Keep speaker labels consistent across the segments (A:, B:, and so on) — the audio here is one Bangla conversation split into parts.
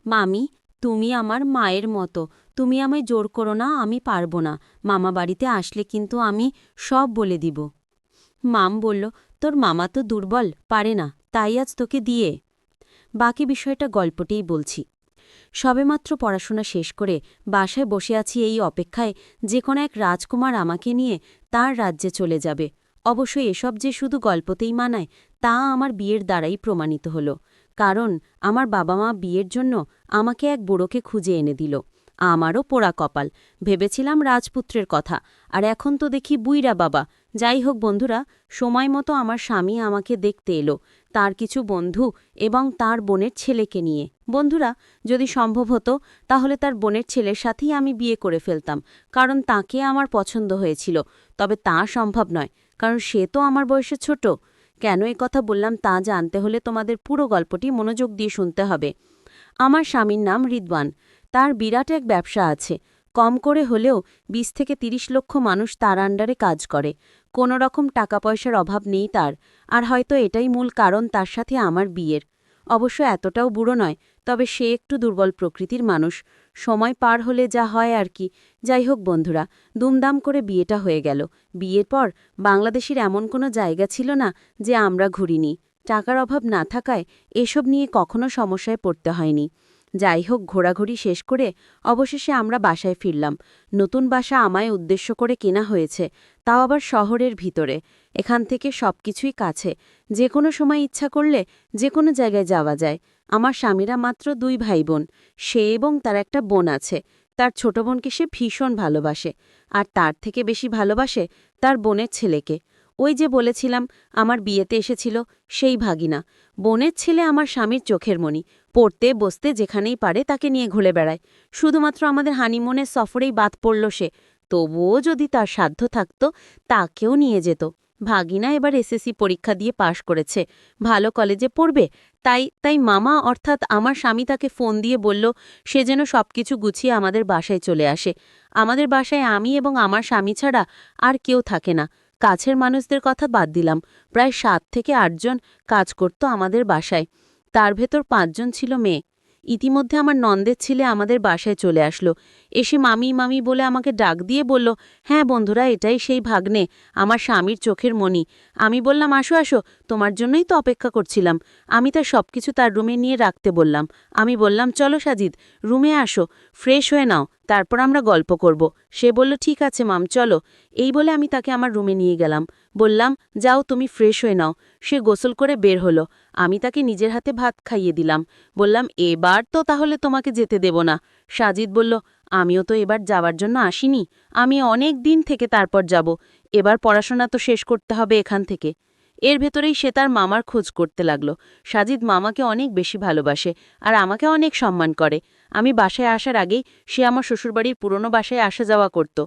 A: মামি, তুমি আমার মায়ের মতো। তুমি আমায় জোর করো না, আমি পারবো না। মামা বাড়িতে আসলে কিন্তু আমি সব বলে দিব। মাম বলল, তোর মামা তো দুর্বল, পারে না, তাই আজ তোকে দিয়ে। বাকি বিষয়টা গল্পতেই বলছি। সবেমাত্র পড়াশোনা শেষ করে বাসায় বসে আছি এই অপেক্ষায় যে কোনো এক রাজকুমার আমাকে নিয়ে তার রাজ্যে চলে যাবে। অবশ্যই এসব যে শুধু গল্পতেই মানায় তা আমার বিয়ের দ্বারাই প্রমাণিত হল। কারণ আমার বাবা মা বিয়ের জন্য আমাকে এক বুড়োকে খুঁজে এনে দিল। আমারও পোড়া কপাল, ভেবেছিলাম রাজপুত্রের কথা, আর এখন তো দেখি বুইড়া বাবা। যাই হোক বন্ধুরা, সময় মতো আমার স্বামী আমাকে দেখতে এলো, তার কিছু বন্ধু এবং তার বোনের ছেলেকে নিয়ে। বন্ধুরা, যদি সম্ভব হতো তাহলে তার বোনের ছেলের সাথেই আমি বিয়ে করে ফেলতাম, কারণ তাকে আমার পছন্দ হয়েছিল। তবে তা সম্ভব নয়, কারণ সে তো আমার বয়সে ছোট। কেন এই কথা বললাম তা জানতে হলে তোমাদের পুরো গল্পটি মনোযোগ দিয়ে শুনতে হবে। আমার স্বামীর নাম রিদওয়ান। তার বিরাট এক ব্যবসা আছে। কম করে হলেও ২০ থেকে ৩০ লক্ষ মানুষ তার আন্ডারে কাজ করে। কোনো রকম টাকা পয়সার অভাব নেই তার। আর হয়তো এটাই মূল কারণ তার সাথে আমার বিয়ের। অবশ্য এতটাও বুড়ো নয়, তবে সে একটু দুর্বল প্রকৃতির মানুষ। সময় পার হলে যা হয় আর কি। যাই হোক বন্ধুরা, দুমদাম করে বিয়েটা হয়ে গেল। বিয়ের পর বাংলাদেশের এমন কোনো জায়গা ছিল না যে আমরা ঘুরিনি। টাকার অভাব না থাকায় এসব নিয়ে কখনো সমস্যায় পড়তে হয়নি। যাই হোক, ঘোরাঘুরি শেষ করে অবশেষে আমরা বাসায় ফিরলাম। নতুন বাসা আমায় উদ্দেশ্য করে কেনা হয়েছে, তাও আবার শহরের ভিতরে। এখান থেকে সবকিছুই কাছে, যে কোনো সময় ইচ্ছা করলে যে কোনো জায়গায় যাওয়া যায়। আমার স্বামীরা মাত্র ২ ভাই বোন। সে এবং তার একটা বোন আছে। তার ছোট বোনকে সে ভীষণ ভালোবাসে, আর তার থেকে বেশি ভালোবাসে তার বোনের ছেলেকে। ওই যে বলেছিলাম আমার বিয়েতে এসেছিল সেই ভাগিনা। বোনের ছেলে আমার স্বামীর চোখের মণি। পড়তে বসতে যেখানেই পারে তাকে নিয়ে ঘুরে বেড়ায়। শুধুমাত্র আমাদের হানিমুনের সফরেই বাদ পড়ল সে। তবুও যদি তার সাধ্য থাকত তাকেও নিয়ে যেত। ভাগিনা এবার এসএসসি পরীক্ষা দিয়ে পাশ করেছে, ভালো কলেজে পড়বে। তাই তাই মামা অর্থাৎ আমার স্বামী তাকে ফোন দিয়ে বলল সে যেন সবকিছু গুছিয়ে আমাদের বাসায় চলে আসে। আমাদের বাসায় আমি এবং আমার স্বামী ছাড়া আর কেউ থাকে না। কাছের মানুষদের কথা বাদ দিলাম, প্রায় ৭ থেকে ৮ জন কাজ করত আমাদের বাসায়। তার ভেতর ৫ জন ছিল মেয়ে। ইতিমধ্যে আমার নন্দের ছেলে আমাদের বাসায় চলে আসলো। এসে মামি মামি বলে আমাকে ডাক দিয়ে বলল, হ্যাঁ বন্ধুরা, এটাই সেই ভাগ্নে, আমার স্বামীর চোখের মণি। আমি বললাম, আসো আসো, তোমার জন্যই তো অপেক্ষা করছিলাম। আমি তার সবকিছু তার রুমে নিয়ে রাখতে বললাম। আমি বললাম, চলো সাজিদ, রুমে আসো, ফ্রেশ হয়ে নাও, তারপর আমরা গল্প করব। সে বলল, ঠিক আছে মাম, চলো। এই বলে আমি তাকে আমার রুমে নিয়ে গেলাম। বললাম, যাও তুমি ফ্রেশ হয়ে নাও। সে গোসল করে বের হলো। আমি তাকে নিজের হাতে ভাত খাইয়ে দিলাম। বললাম, এবার তো তাহলে তোমাকে যেতে দেব না। সাজিদ বলল, আমিও তো এবার যাওয়ার জন্য আসিনি, আমি অনেক দিন থেকে তারপর যাব। এবার পড়াশোনা তো শেষ করতে হবে এখান থেকে। এর ভেতরেই সে তার মামার খোঁজ করতে লাগলো। সাজিদ মামাকে অনেক বেশি ভালোবাসে আর আমাকে অনেক সম্মান করে। আমি বাসায় আসার আগেই সে আমার শ্বশুরবাড়ির পুরনো বাসায় আসা যাওয়া করত।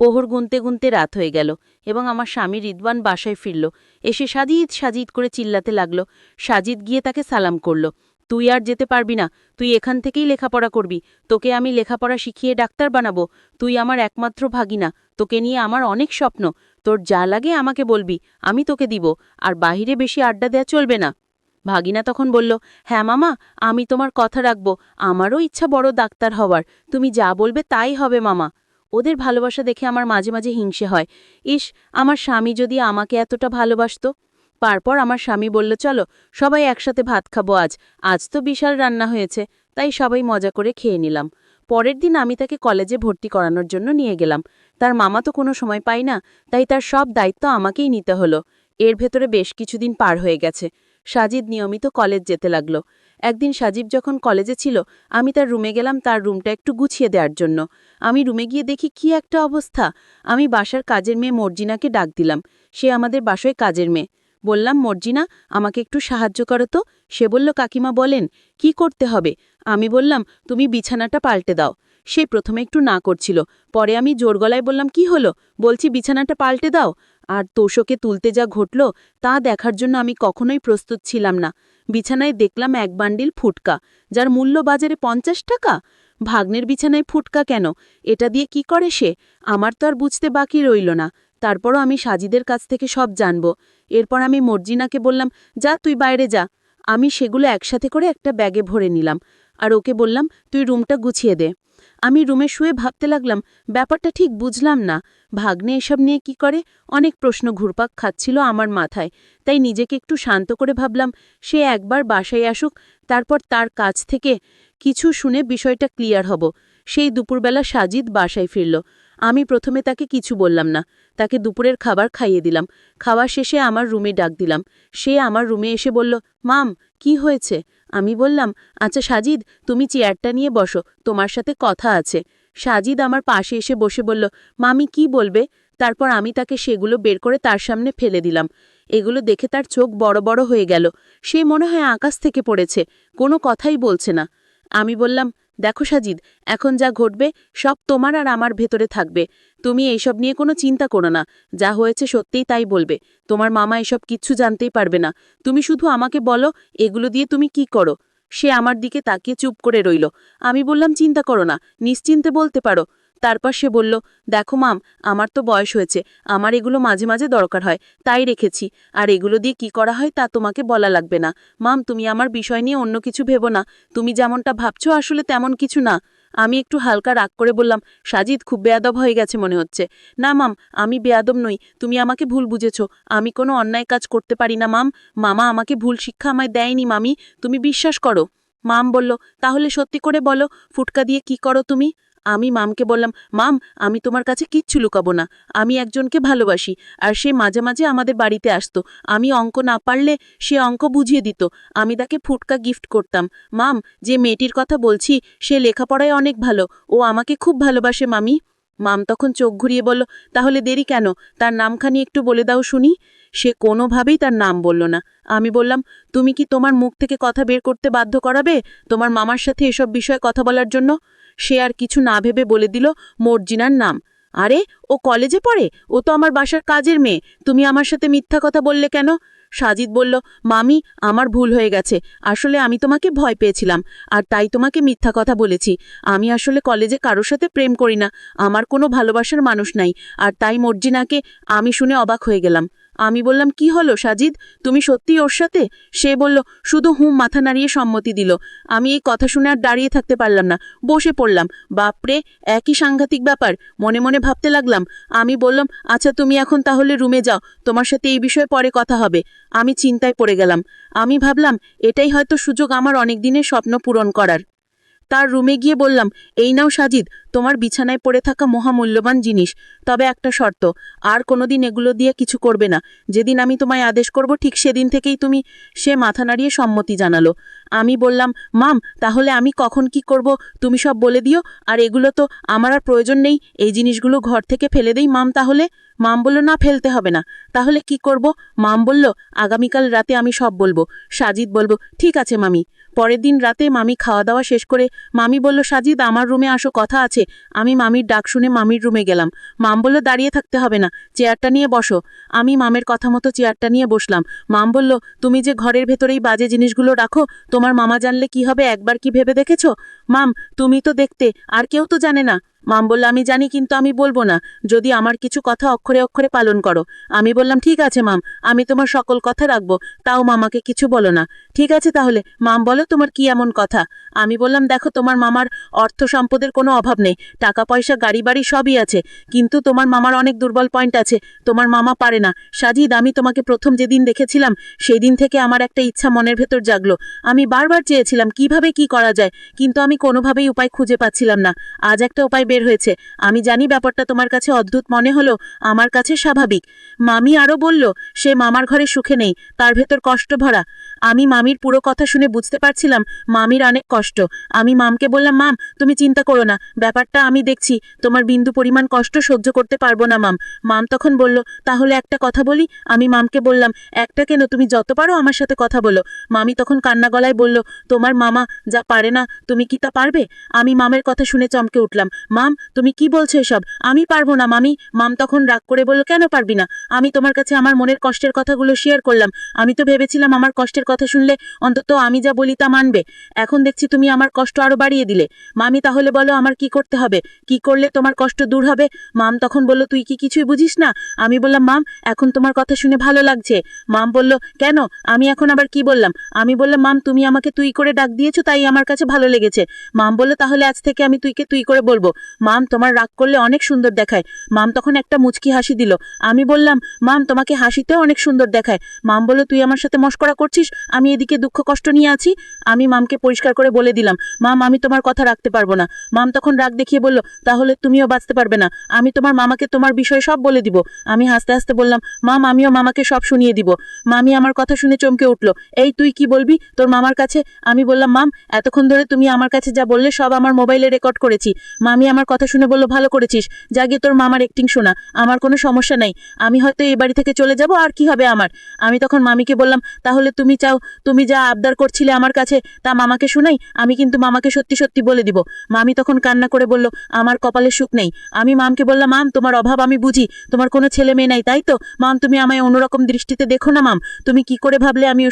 A: প্রহর গুনতে গুনতে রাত হয়ে গেল এবং আমার স্বামী রিদওয়ান বাসায় ফিরল। এসে সাজিদ সাজিদ করে চিল্লাতে লাগলো। সাজিদ গিয়ে তাকে সালাম করল। তুই আর যেতে পারবি না, তুই এখান থেকেই লেখাপড়া করবি। তোকে আমি লেখাপড়া শিখিয়ে ডাক্তার বানাবো। তুই আমার একমাত্র ভাগিনা, তোকে নিয়ে আমার অনেক স্বপ্ন। তোর যা লাগে আমাকে বলবি, আমি তোকে দিব। আর বাহিরে বেশি আড্ডা দেয়া চলবে না। ভাগিনা তখন বলল, হ্যাঁ মামা, আমি তোমার কথা রাখব। আমারও ইচ্ছা বড় ডাক্তার হওয়ার। তুমি যা বলবে তাই হবে মামা। ওদের ভালোবাসা দেখে আমার মাঝে মাঝে হিংসে হয়। ইস, আমার স্বামী যদি আমাকে এতটা ভালোবাসত। তারপর আমার স্বামী বলল, চলো সবাই একসাথে ভাত খাবো আজ। আজ তো বিশাল রান্না হয়েছে, তাই সবাই মজা করে খেয়ে নিলাম। পরের দিন আমি তাকে কলেজে ভর্তি করানোর জন্য নিয়ে গেলাম। তার মামা তো কোনো সময় পায় না, তাই তার সব দায়িত্ব আমাকেই নিতে হলো। এর ভেতরে বেশ কিছুদিন পার হয়ে গেছে। সাজিদ নিয়মিত কলেজ যেতে লাগলো। একদিন সাজিব যখন কলেজে ছিল, আমি তার রুমে গেলাম তার রুমটা একটু গুছিয়ে দেওয়ার জন্য। আমি রুমে গিয়ে দেখি কি একটা অবস্থা। আমি বাসার কাজের মেয়ে মর্জিনাকে ডাক দিলাম। সে আমাদের বাসায় কাজের মেয়ে। বললাম, মর্জিনা, আমাকে একটু সাহায্য করো তো। সে বলল, কাকিমা বলেন, কি করতে হবে? আমি বললাম, তুমি বিছানাটা পাল্টে দাও। সে প্রথমে একটু না করছিল, পরে আমি জোর গলায় বললাম, কি হলো? বলছি বিছানাটা পাল্টে দাও। আর তোষকে তুলতে যা ঘটল তা দেখার জন্য আমি কখনোই প্রস্তুত ছিলাম না। বিছানায় দেখলাম এক বান্ডিল ফুটকা, যার মূল্য বাজারে ৫০ টাকা। ভাগ্নের বিছানায় ফুটকা কেন? এটা দিয়ে কি করে সে? আমার তো আর বুঝতে বাকি রইল না। তারপরও আমি সাজিদের কাছ থেকে সব জানব। এরপর আমি মর্জিনাকে বললাম, যা তুই বাইরে যা। আমি সেগুলো একসাথে করে একটা ব্যাগে ভরে নিলাম।
B: আর ওকে বললাম, তুই রুমটা গুছিয়ে দে। আমি রুমে শুয়ে ভাবতে লাগলাম, ব্যাপারটা ঠিক বুঝলাম না। ভাগ্নে এসব নিয়ে কি করে? অনেক প্রশ্ন ঘুরপাক খাচ্ছিল আমার মাথায়। তাই নিজেকে একটু শান্ত করে ভাবলাম, সে একবার বাসায় আসুক, তারপর তার কাছ থেকে কিছু শুনে বিষয়টা ক্লিয়ার হব। সেই দুপুরবেলা সাজিদ বাসায় ফিরল। আমি প্রথমে তাকে কিছু বললাম না। তাকে দুপুরের খাবার খাইয়ে দিলাম। খাওয়া শেষে আমার রুমে ডাক দিলাম। সে আমার রুমে এসে বলল, মাম, কি হয়েছে? আমি বললাম, আচ্ছা সাজিদ, তুমি চেয়ারটা নিয়ে বসো, তোমার সাথে কথা আছে। সাজিদ আমার পাশে এসে বসে বলল, মামি কি বলবে? তারপর আমি তাকে সেগুলো বের করে তার সামনে ফেলে দিলাম। এগুলো দেখে তার চোখ বড় বড় হয়ে গেল। সে মনে হয় আকাশ থেকে পড়েছে, কোনো কথাই বলছে না। আমি বললাম, দেখো সাজিদ, এখন যা ঘটবে সব তোমার আর আমার ভেতরে থাকবে। তুমি এইসব নিয়ে কোনো চিন্তা করো না। যা হয়েছে সত্যিই তাই বলবে। তোমার মামা এসব কিচ্ছু জানতেই পারবে না। তুমি শুধু আমাকে বলো, এগুলো দিয়ে তুমি কি করো? সে আমার দিকে তাকিয়ে চুপ করে রইল। আমি বললাম, চিন্তা করো না, নিশ্চিন্তে বলতে পারো। তারপর সে বলল, দেখো মাম, আমার তো বয়স হয়েছে, আমার এগুলো মাঝে মাঝে দরকার হয়, তাই রেখেছি। আর এগুলো দিয়ে কি করা হয় তা তোমাকে বলা লাগবে না। মাম, তুমি আমার বিষয় নিয়ে অন্য কিছু ভেবো না। তুমি যেমনটা ভাবছো আসলে তেমন কিছু না। আমি একটু হালকা রাগ করে বললাম, সাজিদ, খুব বেয়াদব হয়ে গেছে মনে হচ্ছে। না মাম, আমি বেয়াদব নই, তুমি আমাকে ভুল বুঝেছ। আমি কোনো অন্যায় কাজ করতে পারি না মাম। মামা আমাকে ভুল শিক্ষা আমায় দেয়নি মামি, তুমি বিশ্বাস করো। মাম বলল, তাহলে সত্যি করে বলো, ফুটকা দিয়ে কি করো তুমি? আমি মামকে বললাম, মাম, আমি তোমার কাছে কিচ্ছু লুকাবো না। আমি একজনকে ভালোবাসি, আর সে মাঝে মাঝে আমাদের বাড়িতে আসতো। আমি অঙ্ক না পারলে সে অঙ্ক বুঝিয়ে দিত। আমি তাকে ফুটকা গিফট করতাম। মাম, যে মেয়েটির কথা বলছি সে লেখাপড়ায় অনেক ভালো, ও আমাকে খুব ভালোবাসে মামি। মাম তখন চোখ ঘুরিয়ে বলল, তাহলে দেরি কেন? তার নামখানি একটু বলে দাও শুনি। সে কোনোভাবেই তার নাম বলল না। আমি বললাম, তুমি কি তোমার মুখ থেকে কথা বের করতে বাধ্য করাবে তোমার মামার সাথে এসব বিষয়ে কথা বলার জন্য? সে আর কিছু না ভেবে বলে দিল, মর্জিনার নাম। আরে, ও কলেজে পড়ে? ও তো আমার বাসার কাজের মেয়ে। তুমি আমার সাথে মিথ্যা কথা বললে কেন? সাজিদ বলল, মামি, আমার ভুল হয়ে গেছে। আসলে আমি তোমাকে ভয় পেয়েছিলাম, আর তাই তোমাকে মিথ্যা কথা বলেছি। আমি আসলে কলেজে কারোর সাথে প্রেম করি না। আমার কোনো ভালোবাসার মানুষ নাই। আর তাই মর্জিনাকে। আমি শুনে অবাক হয়ে গেলাম। আমি বললাম, কি হলো সাজিদ, তুমি সত্যিই ওর সাথে? সে বলল, শুধু মাথা নাড়িয়ে সম্মতি দিল। আমি এই কথা শুনে আর দাঁড়িয়ে থাকতে পারলাম না, বসে পড়লাম। বাপরে, একই সাংঘাতিক ব্যাপার, মনে মনে ভাবতে লাগলাম। আমি বললাম, আচ্ছা তুমি এখন তাহলে রুমে যাও, তোমার সাথে এই বিষয়ে পরে কথা হবে। আমি চিন্তায় পড়ে গেলাম। আমি ভাবলাম, এটাই হয়তো সুযোগ আমার অনেক দিনের স্বপ্ন পূরণ করার। তার রুমে গিয়ে বললাম, এই নাও সাজিদ, তোমার বিছানায় পড়ে থাকা মহামূল্যবান জিনিস। তবে একটা শর্ত, আর কোনোদিন এগুলো দিয়ে কিছু করবে না। যেদিন আমি তোমায় আদেশ করব ঠিক সেদিন থেকেই তুমি। সে মাথা নাড়িয়ে সম্মতি জানালো। আমি বললাম, মাম, তাহলে আমি কখন কি করব তুমি সব বলে দিও। আর এগুলো তো আমার আর প্রয়োজন নেই, এই জিনিসগুলো ঘর থেকে ফেলে দেই মাম তাহলে। মাম বলল, না, ফেলতে হবে না। তাহলে কি করব? মাম বলল, আগামীকাল রাতে আমি সব বলবো। সাজিদ বলব, ঠিক আছে মামি। পরের দিন রাতে মামি খাওয়া দাওয়া শেষ করে মামি বলল, সাজিদ, আমার রুমে আসো, কথা আছে। আমি মামির ডাক শুনে মামির রুমে গেলাম। মাম বলল, দাঁড়িয়ে থাকতে হবে না, চেয়ারটা নিয়ে বসো। আমি মামের কথা মতো চেয়ারটা নিয়ে বসলাম। মাম বলল, তুমি যে ঘরের ভেতরেই বাজে জিনিসগুলো রাখো, তোমার মামা জানলে কি হবে একবার কি ভেবে দেখেছো? মাম, তুমি তো দেখতে, আর কেউ তো জানে না। মাম বলল, আমি জানি, কিন্তু আমি বলবো না, যদি আমার কিছু কথা অক্ষরে অক্ষরে পালন করো। আমি বললাম, ঠিক আছে মাম, আমি তোমার সকল কথা রাখবো, তাও মামাকে কিছু বলো না। ঠিক আছে তাহলে। মাম বলো, তোমার কি এমন কথা? আমি বললাম, দেখো, তোমার মামার অর্থ সম্পদের কোনো অভাব নেই, টাকা পয়সা গাড়ি বাড়ি সবই আছে, কিন্তু তোমার মামার অনেক দুর্বল পয়েন্ট আছে। তোমার মামা পারে না। সাজিদ, আমি তোমাকে প্রথম যেদিন দেখেছিলাম সেই দিন থেকে আমার একটা ইচ্ছা মনের ভেতর জাগলো। আমি বারবার চেয়েছিলাম কিভাবে কি করা যায়, কিন্তু আমি কোনোভাবেই উপায় খুঁজে পাচ্ছিলাম না। আজ একটা উপায় বের হয়েছে। আমি জানি ব্যাপারটা তোমার কাছে অদ্ভুত মনে হলো, আমার কাছে স্বাভাবিক। মামি আরও বলল, সে মামার ঘরে সুখে নেই, তার ভেতর কষ্ট ভরা। আমি মামির পুরো কথা শুনে বুঝতে পারছিলাম মামির অনেক কষ্ট। আমি মামকে বললাম, মাম, তুমি চিন্তা করো না, ব্যাপারটা আমি দেখছি, তোমার বিন্দু পরিমাণ কষ্ট সহ্য করতে পারবো না মাম। মাম তখন বলল, তাহলে একটা কথা বলি। আমি মামকে বললাম, একটা কেন, তুমি যত পারো আমার সাথে কথা বলো। মামি তখন কান্না গলায় বলল, তোমার মামা যা পারে না তুমি কি তা পারবে? আমি মামের কথা শুনে চমকে উঠলাম। মা, মাম তুমি কি বলছো এসব? আমি পারবো না মামি। মাম তখন রাগ করে বলল, কেন পারবি না? আমি তোমার কাছে আমার মনের কষ্টের কথাগুলো শেয়ার করলাম। আমি তো ভেবেছিলাম আমার কষ্টের কথা শুনলে অন্তত আমি যা বলি তা মানবে। এখন দেখছি তুমি আমার কষ্ট আরো বাড়িয়ে দিলে। মামি তাহলে বলো আমার কি করতে হবে, কি করলে তোমার কষ্ট দূর হবে? মাম তখন বলল, তুই কি কিছুই বুঝিস না? আমি বললাম, মাম এখন তোমার কথা শুনে ভালো লাগছে। মাম বলল, কেন? আমি এখন আবার কি বললাম? আমি বললাম, মাম তুমি আমাকে তুই করে ডাক দিয়েছো, তাই আমার কাছে ভালো লেগেছে। মাম বলল, তাহলে আজ থেকে আমি তুইকে তুই করে বলবো। মাম তোমার রাগ করলে অনেক সুন্দর দেখায়। মাম তখন একটা মুচকি হাসি দিল। আমি বললাম, মাম তোমাকে হাসিতেও অনেক সুন্দর দেখায়। মাম বলল, তুই আমার সাথে মশকরা করছিস? আমি এদিকে দুঃখ কষ্ট নিয়ে আছি। আমি মামকে পরিষ্কার করে বলে দিলাম, মাম আমি তোমার কথা রাখতে পারবো না। মাম তখন রাগ দেখিয়ে বলল, তাহলে তুমিও বাঁচতে পারবে না। আমি তোমার মামাকে তোমার বিষয়ে সব বলে দিব। আমি হাসতে হাসতে বললাম, মাম আমিও মামাকে সব শুনিয়ে দিব। মামি আমার কথা শুনে চমকে উঠল। এই তুই কি বলবি তোর মামার কাছে? আমি বললাম, মাম এতক্ষণ ধরে তুমি আমার কাছে যা বললে সব আমার মোবাইলে রেকর্ড করেছি। মামি আমার কথা শুনে বলল, ভালো করেছিস, যা গিয়ে তোর মামার অ্যাক্টিং শোনা। আমার কোনো সমস্যা নাই, আমি হয়তো এই বাড়ি থেকে চলে যাব, আর কি হবে আমার। আমি তখন মামিকে বললাম, তাহলে তুমি চাও তুমি যা আবদার করছিলে আমার কাছে তা মামাকে শুনাই? আমি কিন্তু মামাকে সত্যি সত্যি বলে দিব। মামি তখন কান্না করে বলল, আমার কপালে সুখ নেই। আমি মামকে বললাম, মাম তোমার অভাব আমি বুঝি, তোমার কোনো ছেলে মেয়ে নাই তাই তো? মাম তুমি আমায় অন্যরকম দৃষ্টিতে দেখো না মাম। তুমি কি করে ভাবলে আমি